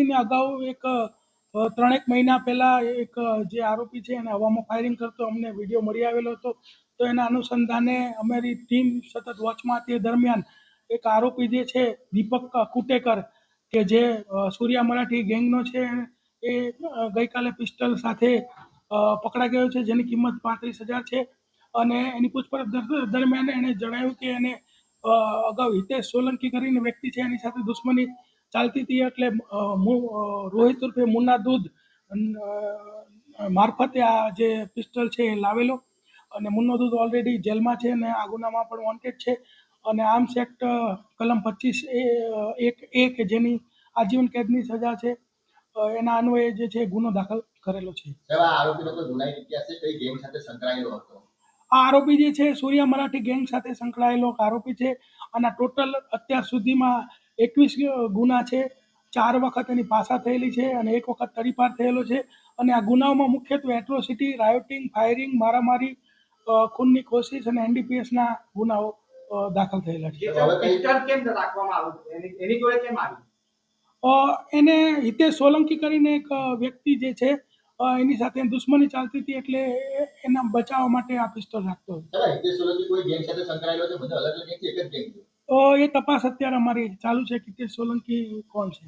આરોપીને અગાઉ એક 3 મહિના પહેલાં એક જે આરોપી છે એને હવામાં ફાયરિંગ કરતો અમને વિડીયો મળી આવેલો હતો. તો એના અનુસંધાને અમારી ટીમ સતત વોચમાં હતી. એ દરમિયાન એક આરોપી જે છે દીપક કુટેકર, કે જે સૂર્યા મરાઠી ગેંગનો છે, એ ગઈકાલે પિસ્ટલ સાથે પકડાઈ ગયો છે, જેની કિંમત 35,000 છે. અને એની પૂછપરછ દરમિયાન એણે જણાવ્યું કે એને અગાઉ હિતેશ સોલંકી કરીને વ્યક્તિ છે એની સાથે દુશ્મની ચાલતી હતી. એટલે રોહિત ઉર્ફે મુન્ના દૂધ મારફતે આ જે પિસ્ટલ છે એ લાવેલો. અને મુન્નો દૂધ ઓલરેડી જેલમાં છે અને આ ગુનામાં પણ વોન્ટેડ છે. અને આર્મ્સ એક્ટ કલમ 25(1) કે જેની આજીવન કેદની સજા છે, એના અન્વયે જે છે ગુનો દાખલ કરેલો છે. આ આરોપી જે છે સૂર્યા મરાઠી ગેંગ સાથે સંકળાયેલો આરોપી છે. અને ટોટલ અત્યાર સુધીમાં 21 ગુના છે. 4 વખત એની પાસા થયેલી છે અને 1 વખત તડીપાર થયેલો છે. અને આ ગુનાઓમાં મુખ્યત્વે એટ્રોસિટી, રાયોટિંગ, ફાયરિંગ, મારામારી, ખૂનની કોશિશ અને એનડીપીએસના ગુનાઓ દાખલ થયેલા છે. એને હિતેશ સોલંકી કરીને એક વ્યક્તિ જે છે એની સાથે દુશ્મની ચાલતી હતી, એટલે એના બચાવવા માટે આ પિસ્તોલ રાખતો હતો. એ તપાસ અત્યારે અમારી ચાલુ છે કે હિતેશ સોલંકી કોણ છે.